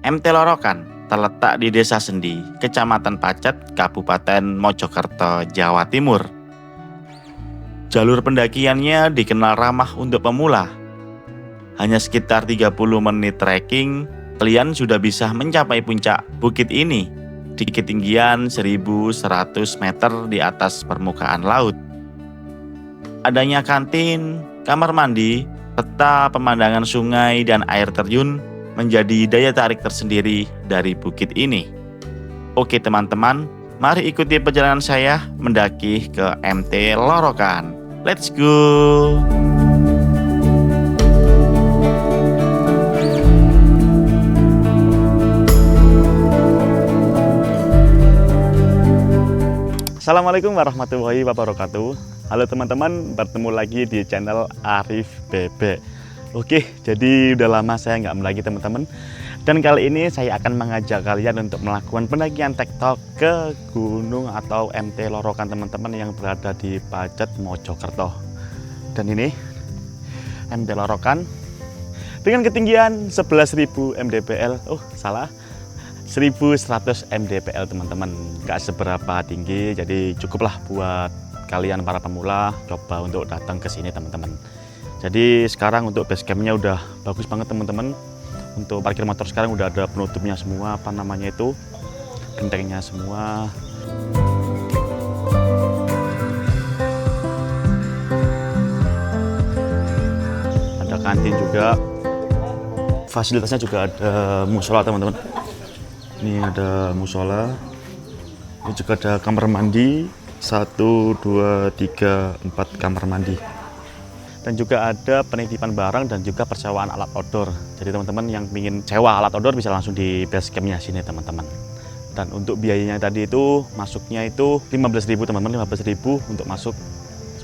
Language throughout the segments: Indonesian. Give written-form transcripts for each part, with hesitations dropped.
MT Lorokan terletak di Desa Sendi, Kecamatan Pacet, Kabupaten Mojokerto, Jawa Timur. Jalur pendakiannya dikenal ramah untuk pemula. Hanya sekitar 30 menit trekking, kalian sudah bisa mencapai puncak bukit ini di ketinggian 1100 meter di atas permukaan laut. Adanya kantin, kamar mandi, serta pemandangan sungai dan air terjun menjadi daya tarik tersendiri dari bukit ini. Oke teman-teman, mari ikuti perjalanan saya mendaki ke MT Lorokan. Let's go! Assalamualaikum warahmatullahi wabarakatuh. Halo teman-teman, bertemu lagi di channel Arif Bebek. Oke, jadi udah lama saya nggak mendaki teman-teman. Dan kali ini saya akan mengajak kalian untuk melakukan pendakian tektok ke gunung atau MT Lorokan teman-teman yang berada di Pacet, Mojokerto. Dan ini MT Lorokan dengan ketinggian 11.000 mdpl. Oh, salah. 1100 mdpl teman-teman, nggak seberapa tinggi, jadi cukuplah buat kalian para pemula coba untuk datang ke sini teman-teman. Jadi sekarang untuk base campnya udah bagus banget teman-teman. Untuk parkir motor sekarang udah ada penutupnya semua, apa namanya itu, gentengnya semua. Ada kantin juga, fasilitasnya juga ada musola teman-teman. Ini ada musola, ini juga ada kamar mandi, 1, 2, 3, 4 kamar mandi. Dan juga ada penitipan barang dan juga persewaan alat outdoor. Jadi teman-teman yang ingin sewa alat outdoor bisa langsung di base campnya sini teman-teman. Dan untuk biayanya tadi itu masuknya itu 15.000 teman-teman, 15.000 untuk masuk,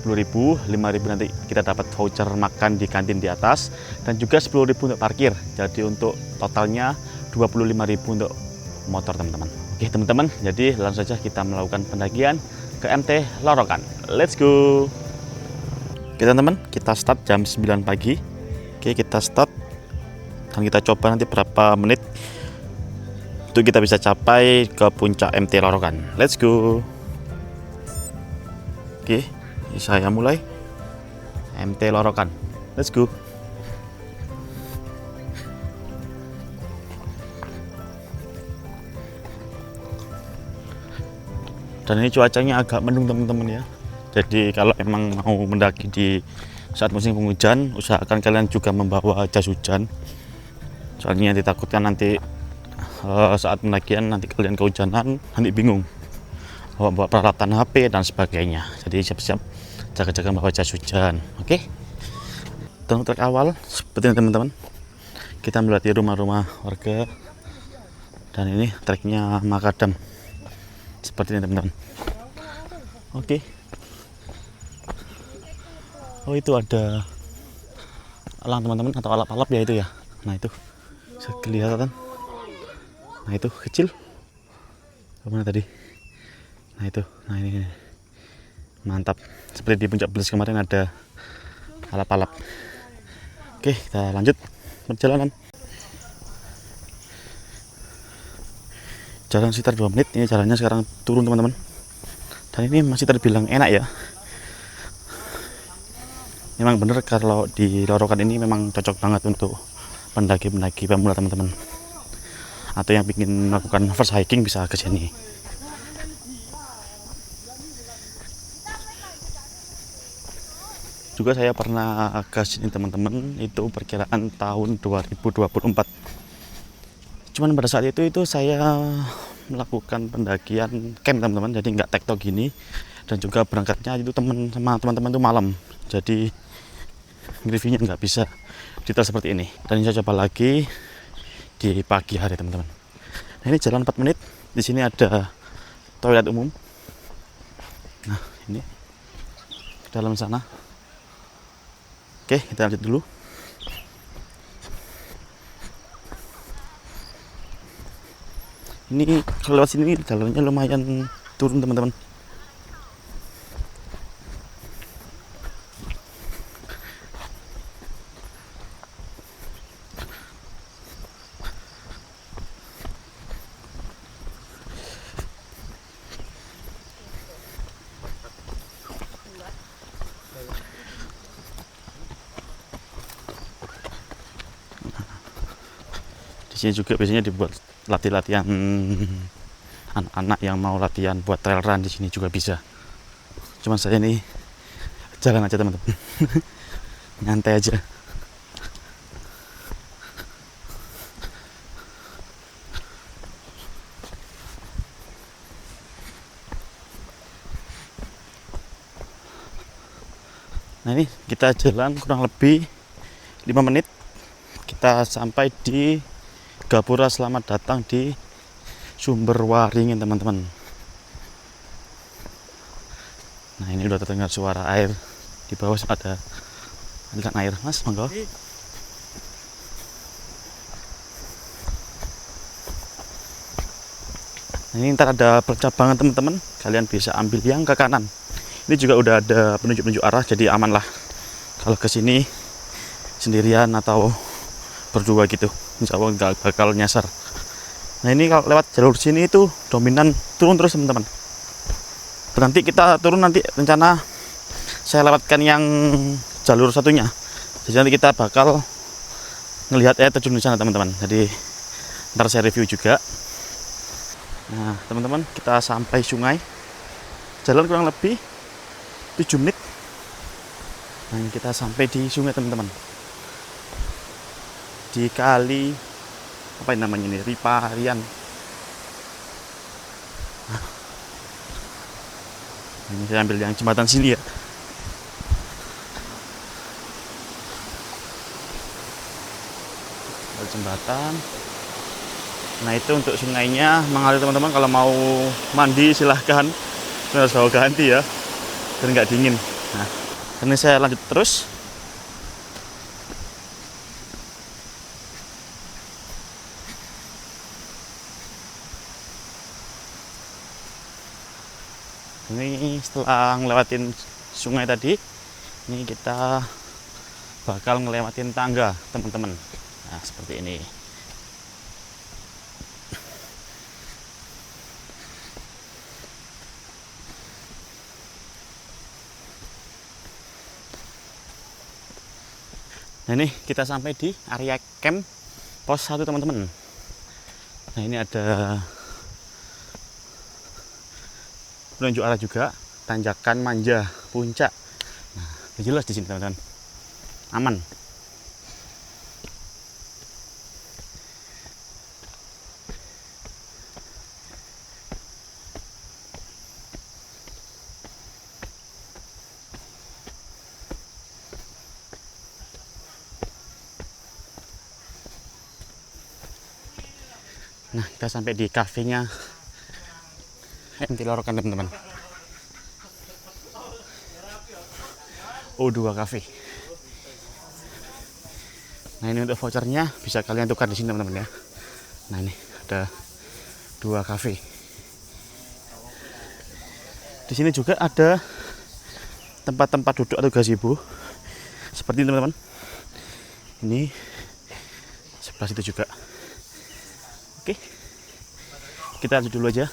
10.000, 5.000 nanti kita dapat voucher makan di kantin di atas, dan juga 10.000 untuk parkir. Jadi untuk totalnya 25.000 untuk motor teman-teman. Oke teman-teman, jadi langsung saja kita melakukan pendakian ke MT Lorokan. Let's go. Oke teman-teman, kita start jam 9 pagi. Oke, kita start dan kita coba nanti berapa menit untuk kita bisa capai ke puncak MT Lorokan. Let's go. Oke, saya mulai MT Lorokan. Let's go. Dan ini cuacanya agak mendung teman-teman ya. Jadi kalau emang mau mendaki di saat musim penghujan, usahakan kalian juga membawa jas hujan. Soalnya ditakutkan nanti saat pendakian nanti kalian kehujanan, nanti bingung bawa peralatan HP dan sebagainya. Jadi siap-siap jaga-jaga bawa jas hujan. Oke. Dan trek awal seperti ini teman-teman. Kita melewati rumah-rumah warga. Dan ini treknya makadam. Seperti ini teman-teman. Oke. Oh, itu ada elang teman-teman, atau alap-alap ya itu ya. Nah itu bisa kelihatan. Nah itu kecil. Kemana tadi? Nah itu. Nah ini. Mantap. Seperti di puncak Belis kemarin ada alap-alap. Oke, kita lanjut perjalanan. Jalan sekitar 2 menit. Ini jalannya sekarang turun teman-teman. Dan ini masih terbilang enak ya. Memang bener kalau di Lorokan ini memang cocok banget untuk pendaki-pendaki pemula teman-teman. Atau yang ingin melakukan first hiking bisa ke sini. Juga saya pernah ke sini teman-teman, itu perkiraan tahun 2024. Cuman pada saat itu saya melakukan pendakian camp teman-teman, jadi nggak tektok gini, dan juga berangkatnya itu sama teman-teman itu malam, jadi reviewnya nggak bisa detail seperti ini. Dan saya coba lagi di pagi hari teman-teman. Nah ini jalan 4 menit, di sini ada toilet umum. Nah ini ke dalam sana. Oke, kita lanjut dulu. Ini kalau lewat sini jalannya lumayan turun teman-teman. Di sini juga biasanya dibuat latihan anak-anak yang mau latihan buat trail run, di sini juga bisa. Cuman saya ini jalan aja teman-teman. Nyantai aja. Nah ini kita jalan kurang lebih 5 menit kita sampai di Gapura. Selamat datang di Sumber Waringin teman-teman. Nah ini udah terdengar suara air di bawah, ada aliran air. Mas monggo. Nah, ini ntar ada percabangan teman-teman, kalian bisa ambil yang ke kanan. Ini juga udah ada penunjuk-penunjuk arah, jadi aman lah kalau ke sini sendirian atau berdua gitu, insya Allah nggak bakal nyasar. Nah ini kalau lewat jalur sini itu dominan turun terus teman-teman. Nanti kita turun, nanti rencana saya lewatkan yang jalur satunya, jadi nanti kita bakal ngelihat air terjun di sana teman-teman, jadi ntar saya review juga. Nah teman-teman, kita sampai sungai, jalan kurang lebih 7 menit. Nah ini kita sampai di sungai teman-teman, di kali apa yang namanya ini, Riparian. Nah, ini saya ambil yang jembatan sini ya. Ada jembatan. Nah itu untuk sungainya mengalir teman-teman, kalau mau mandi silahkan, harus bawa ganti ya biar nggak dingin. Nah ini saya lanjut terus. Ini setelah ngelewatin sungai tadi, ini kita bakal ngelewatin tangga teman-teman. Nah seperti ini. Nah ini kita sampai di area camp pos 1 teman-teman. Nah ini ada penunjuk arah juga, tanjakan Manja Puncak. Nah jelas di sini teman-teman, aman. Nah kita sampai di kafenya MT Lorokan teman-teman. O2 Cafe. Nah ini untuk vouchernya bisa kalian tukar di sini teman-teman ya. Nah ini ada 2 cafe. Di sini juga ada tempat-tempat duduk atau gazebo seperti ini teman-teman. Ini sebelah situ juga. Oke, kita lanjut dulu aja.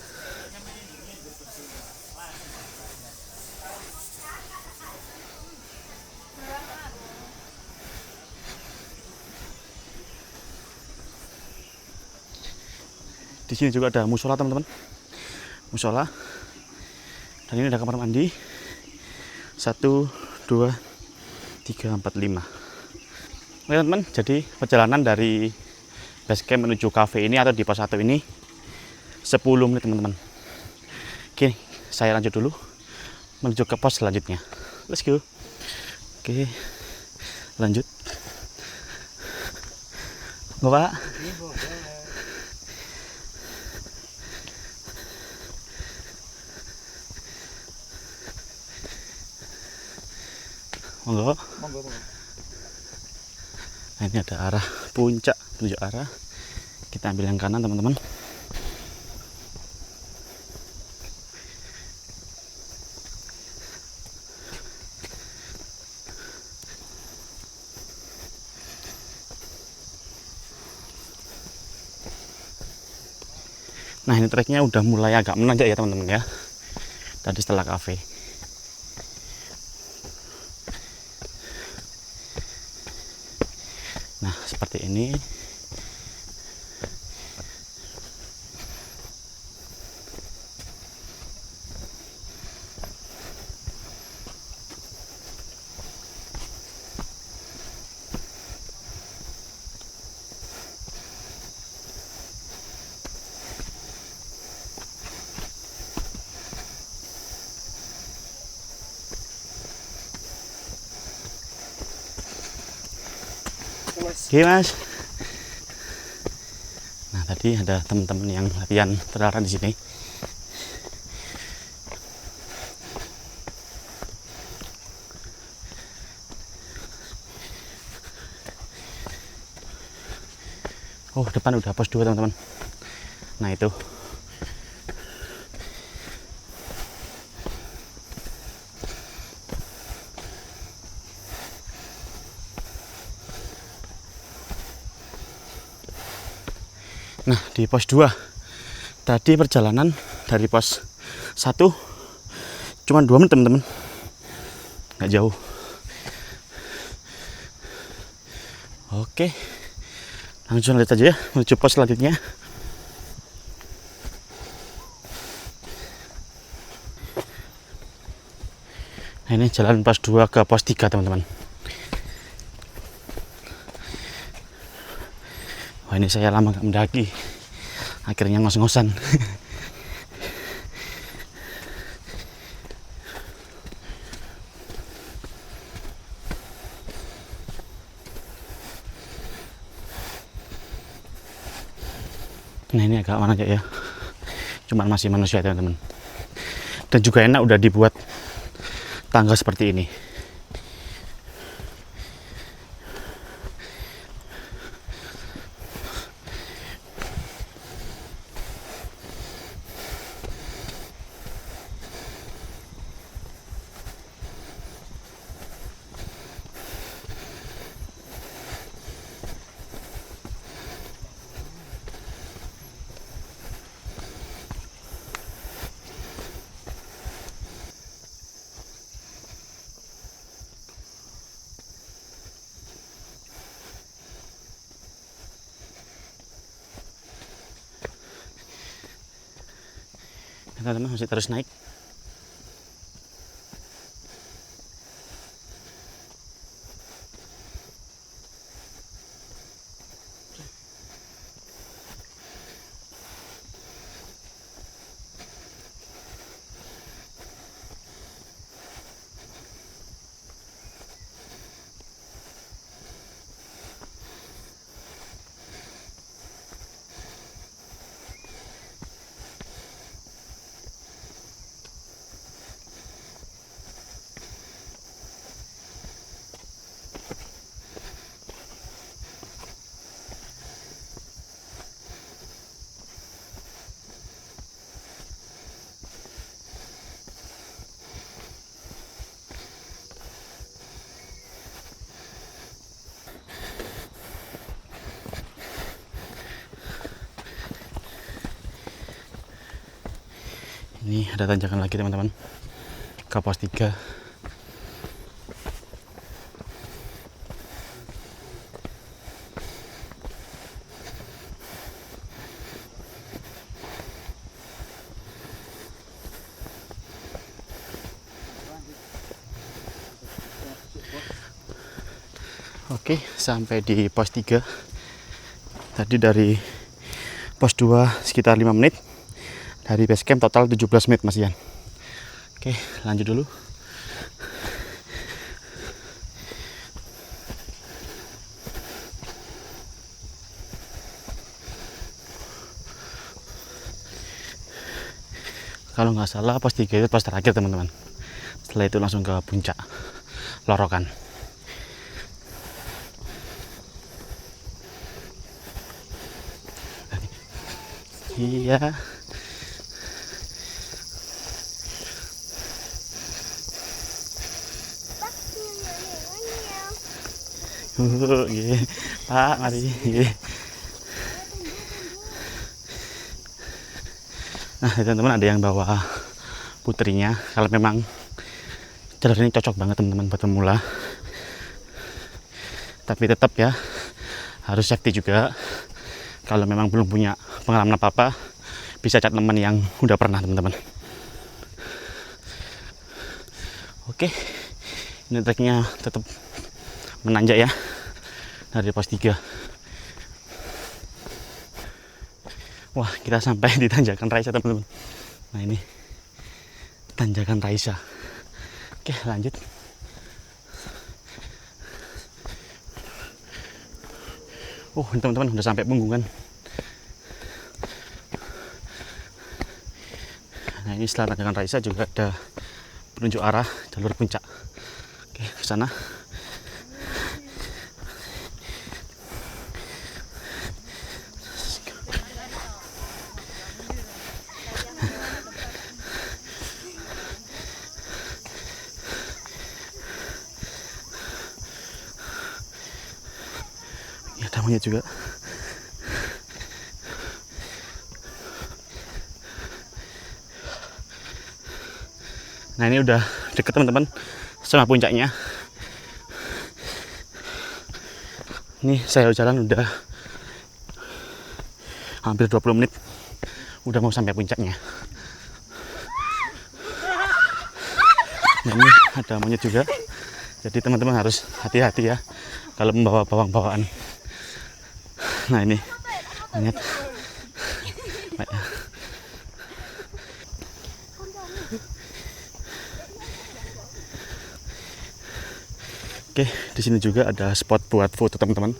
Di sini juga ada musola teman-teman, musola. Dan ini ada kamar mandi 1, 2, 3, 4, 5. Oke teman-teman, jadi perjalanan dari base camp menuju cafe ini atau di pos 1 ini 10 menit teman-teman. Oke, saya lanjut dulu menuju ke pos selanjutnya. Let's go. Oke, lanjut. Bapak. Monggo. Nah ini ada arah puncak, penunjuk arah. Kita ambil yang kanan teman-teman. Nah ini treknya udah mulai agak menanjak ya teman-teman ya, tadi setelah kafe. Nah seperti ini. Oke Mas. Nah tadi ada teman-teman yang latihan terlarang di sini. Oh depan udah pos 2 teman-teman. Nah itu. Nah di pos 2 tadi perjalanan dari pos 1 cuma 2 menit teman-teman, nggak jauh. Oke, langsung lihat aja ya menuju pos selanjutnya. Nah ini jalan pos 2 ke pos 3 teman-teman. Wah ini saya lama nggak mendaki, akhirnya ngos-ngosan. Nah ini agak mana aja ya, cuman masih manusia teman-teman. Dan juga enak udah dibuat tangga seperti ini. Teman-teman masih terus naik. Ini ada tanjakan lagi teman-teman ke pos 3. Oke, sampai di pos 3. Tadi dari pos 2 sekitar 5 menit. Dari base camp total 17 menit Mas Ian. Oke, lanjut dulu. Kalau nggak salah pos 3 itu pos terakhir teman-teman. Setelah itu langsung ke puncak Lorokan. Iya. Iya. Pak, mari. Nah, teman-teman ada yang bawa putrinya. Kalau memang jalur ini cocok banget teman-teman buat pemula. Tapi tetap ya harus safety juga. Kalau memang belum punya pengalaman apa-apa, bisa cari teman yang udah pernah teman-teman. Oke, ini treknya tetap menanjak ya dari pos 3. Wah, kita sampai di tanjakan Raisa teman-teman. Nah ini tanjakan Raisa. Oke, lanjut. Oh, ini teman-teman udah sampai Punggungan. Nah, ini setelah tanjakan Raisa juga ada penunjuk arah jalur puncak. Oke, ke sana. Ya, ada monyet juga. Nah, ini udah deket teman-teman sama puncaknya. Ini saya jalan udah hampir 20 menit. Udah mau sampai puncaknya. Nah, ini ada monyet juga. Jadi teman-teman harus hati-hati ya kalau membawa bawang-bawaan. Nah, ini monyet. Oke, di sini juga ada spot buat foto teman-teman.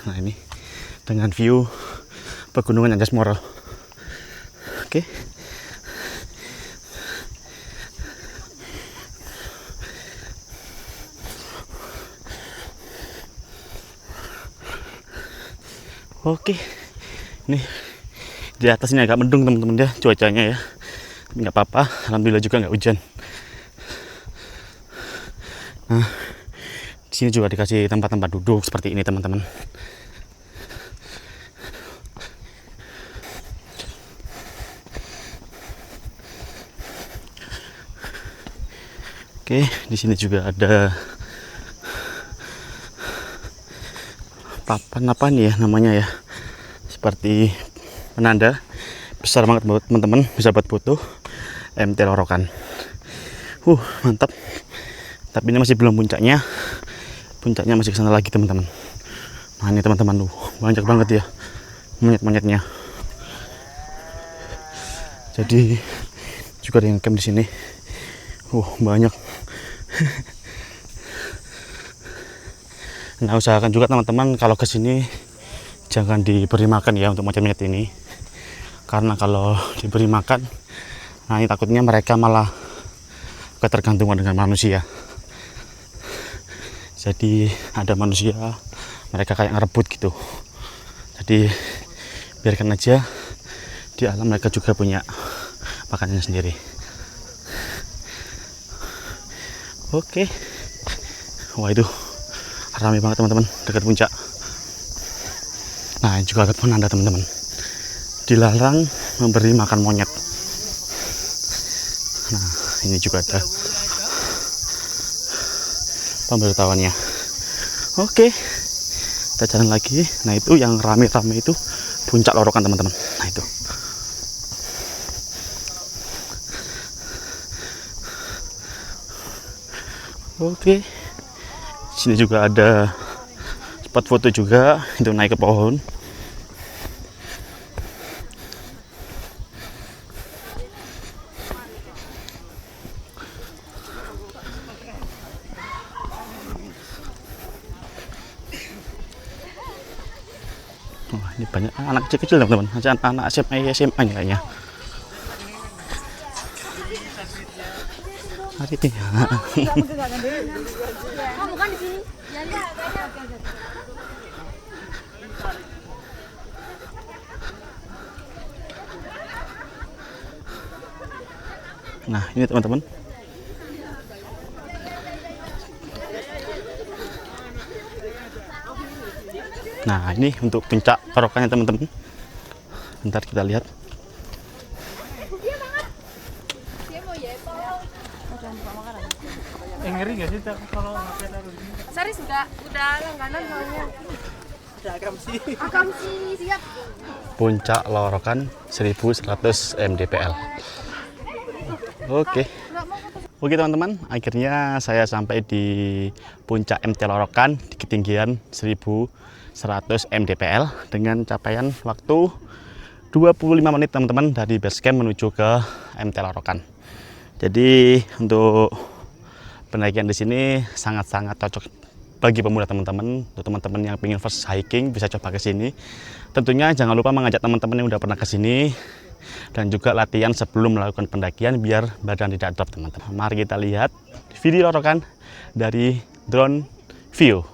Nah, ini dengan view pegunungan Anjas Moro. Oke. Oke. Ini di atas ini agak mendung teman-teman ya cuacanya ya. Nggak apa-apa, alhamdulillah juga nggak hujan. Nah, di sini juga dikasih tempat-tempat duduk seperti ini teman-teman. Oke, di sini juga ada papan apa nih ya namanya ya, seperti penanda besar banget buat teman-teman bisa buat foto MT Lorokan. Mantap. Tapi ini masih belum puncaknya. Puncaknya masih ke sana lagi teman-teman. Nah, ini teman-teman banyak banget ya monyet-monyetnya. Jadi juga ada yang camp di sini. Banyak. Nah, usahakan juga teman-teman kalau ke sini jangan diberi makan ya untuk monyet-monyet ini. Karena kalau diberi makan, nah ini takutnya mereka malah ketergantungan dengan manusia. Jadi ada manusia, mereka kayak ngerebut gitu. Jadi biarkan aja, di alam mereka juga punya makanannya sendiri. Oke. Wah, itu ramai banget teman-teman dekat puncak. Nah, ini juga ada penanda teman-teman. Dilarang memberi makan monyet. Nah, ini juga ada pemberitahuannya. Oke, kita jalan lagi. Nah, itu yang rame-rame itu puncak Lorokan teman-teman. Nah, itu. Oke, sini juga ada spot foto juga, itu naik ke pohon. Wah, ini banyak anak kecil-kecil teman-teman, anak SMA SMA kayaknya. Hari ini. Bukan di sini. Nah, ini teman-teman. Nah, ini untuk puncak Lorokannya teman-teman. Bentar kita lihat. Ngeri gak sih kalau Saris udah langganan soalnya. ada agam sih? Akam sih siap. Puncak Lorokan 1100 mdpl. Oke. Oke teman-teman, akhirnya saya sampai di puncak MT Lorokan di ketinggian 1100 mdpl dengan capaian waktu 25 menit teman-teman dari base camp menuju ke MT Lorokan. Jadi untuk pendakian di sini sangat-sangat cocok bagi pemula teman-teman, untuk teman-teman yang ingin first hiking bisa coba ke sini. Tentunya jangan lupa mengajak teman-teman yang udah pernah ke sini dan juga latihan sebelum melakukan pendakian biar badan tidak drop teman-teman. Mari kita lihat video Lorokan dari drone view.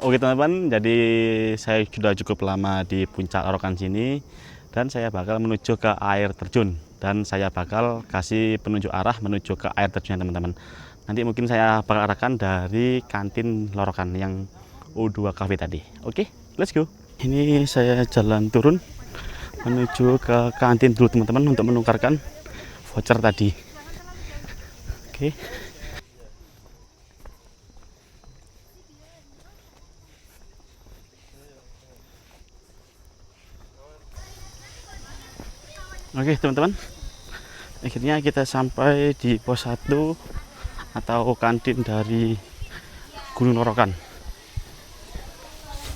Oke teman-teman, jadi saya sudah cukup lama di puncak Lorokan sini dan saya bakal menuju ke air terjun dan saya bakal kasih penunjuk arah menuju ke air terjun teman-teman. Nanti mungkin saya bakal arahkan dari kantin Lorokan yang U2 Cafe tadi. Oke, let's go. Ini saya jalan turun menuju ke kantin dulu teman-teman untuk menukarkan voucher tadi. Oke. Oke teman-teman, akhirnya kita sampai di pos 1 atau kantin dari Gunung Lorokan.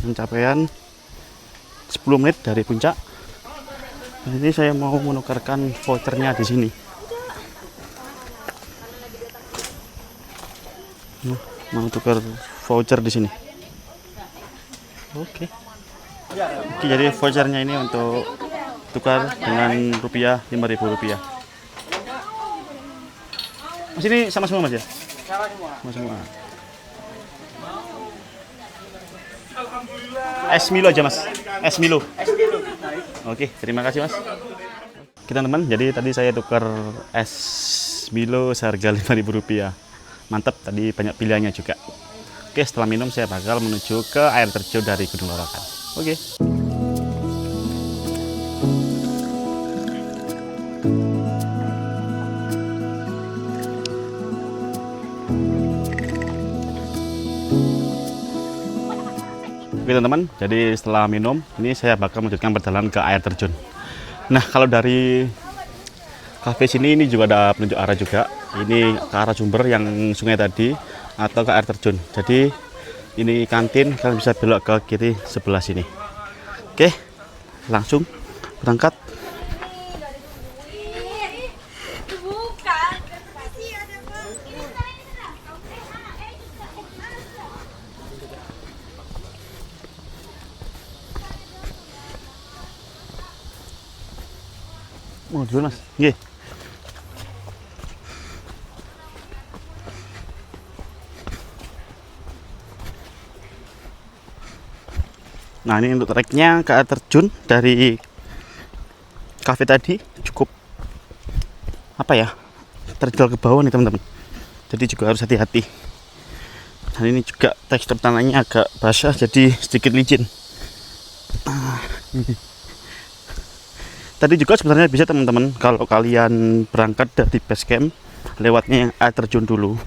Pencapaian 10 menit dari puncak. Dan ini saya mau menukarkan vouchernya di sini. Mau tukar voucher di sini. Oke, jadi vouchernya ini untuk tukar dengan rupiah, Rp5.000. Mas ini sama semua mas ya? Sama semua. Es Milo aja mas. Es Milo. Oke, terima kasih mas. Oke teman-teman, jadi tadi saya tukar es Milo seharga Rp5.000. Mantap, tadi banyak pilihannya juga. Oke, setelah minum saya bakal menuju ke air terjun dari Gunung Lorokan. Oke. Oke teman-teman, jadi setelah minum, ini saya bakal melanjutkan perjalanan ke air terjun. Nah, kalau dari kafe sini ini juga ada penunjuk arah juga. Ini ke arah sumber yang sungai tadi atau ke air terjun. Jadi ini kantin, kalian bisa belok ke kiri sebelah sini. Oke, langsung berangkat. Mau dulu mas, nggih. Nah ini untuk treknya ke air terjun dari kafe tadi cukup apa ya, terjal ke bawah nih teman-teman. Jadi juga harus hati-hati. Dan ini juga tekstur tanahnya agak basah jadi sedikit licin. Tadi juga sebenarnya bisa teman-teman kalau kalian berangkat dari base camp lewatnya air terjun dulu.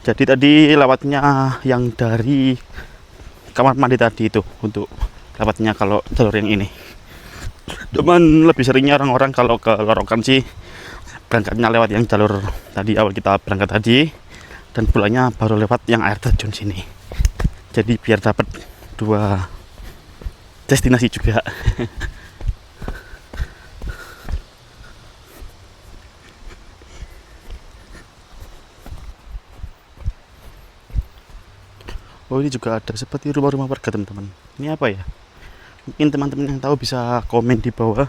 Jadi tadi lewatnya yang dari kamar mandi tadi itu untuk lewatnya kalau jalur yang ini. Cuman lebih seringnya orang-orang kalau ke Lorokan sih berangkatnya lewat yang jalur tadi awal kita berangkat tadi dan pulangnya baru lewat yang air terjun sini. Jadi biar dapat dua destinasi juga. Oh ini juga ada seperti rumah-rumah warga teman-teman. Ini apa ya? Mungkin teman-teman yang tahu bisa komen di bawah.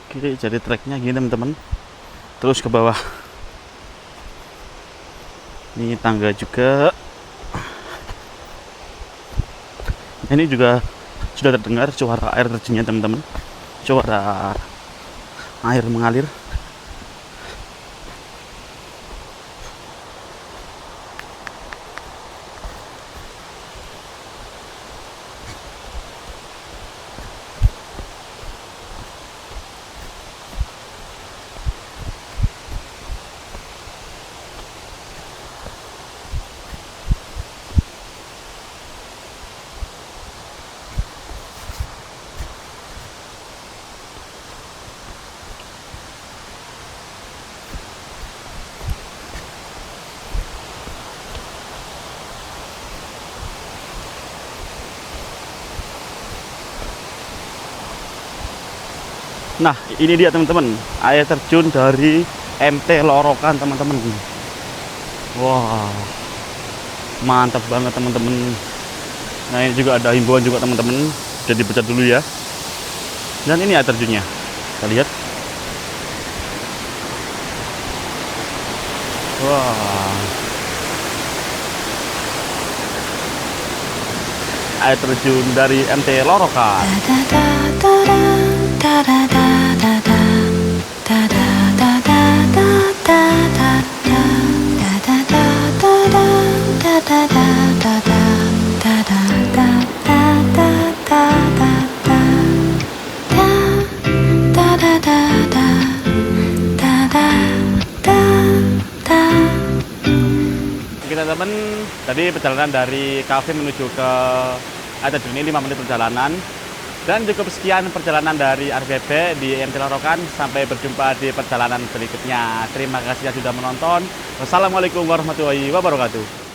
Oke, jadi treknya gini teman-teman, terus ke bawah. Ini tangga juga. Ini juga sudah terdengar suara air terjunnya teman-teman, suara air mengalir. Nah, ini dia teman-teman, air terjun dari MT Lorokan teman-teman. Wah, mantap banget teman-teman. Nah, ini juga ada himbauan juga teman-teman, jadi baca dulu ya. Dan ini air terjunnya, kita lihat. Wah, air terjun dari MT Lorokan. Teman-teman, tadi perjalanan dari kafe menuju ke air terjun ini 5 menit perjalanan. Dan cukup sekian perjalanan dari RBB di MT Lorokan. Sampai berjumpa di perjalanan berikutnya. Terima kasih yang sudah menonton. Wassalamualaikum warahmatullahi wabarakatuh.